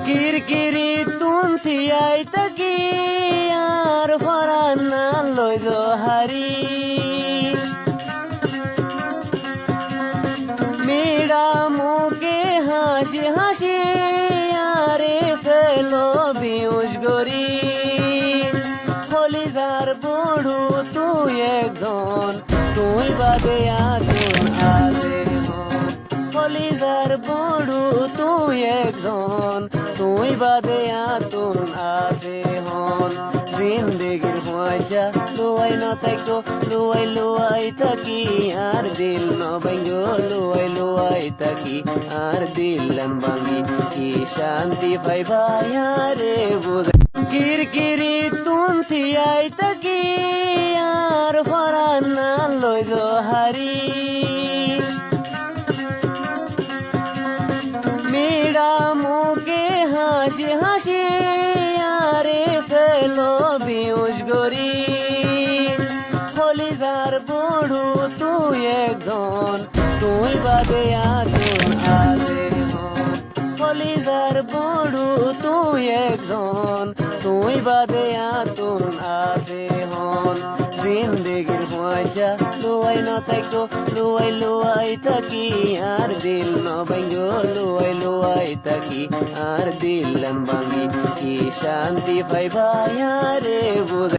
কিরকিরি তুন থিয়াই তাকি আর ফরান না লই জহারি মেরা মুখে হাসি হাসি আরে ফেলো বিউস গরি কলিজার বড়ু তুই একজন তুই বাদে আগুন আছে কলিজার বড়ু তুই একজন তুই বাদে আতুন আছে হন জিন্দেগির পয়সা লুয়াই না তাইকো লুয়াই থাকি আর দিল ন ভাঙ্গো লুয়াই থাকি আর দিল ভাঙ্গি কি শান্তি পাইবা রে বুঝ কিরকিরি তুন থিয়াই থাকি আর ফরান না লই জহারি মেরা মুখে হাসি হাসি আরে ফেলো বিউস গরি কলিজার বড়ু তুই একজন তুই বাদে আগুন আছে কলিজার বড়ু তুই একজন তুই বাদে আতুন আছে হন জিন্দেগির পয়সা লুয়াই না তাইকো লুয়াই থাকি আর দিল ন ভাঙ্গো লুয়াই থাকি আর দিল ভাঙ্গি কি শান্তি পাইবা রে বুঝ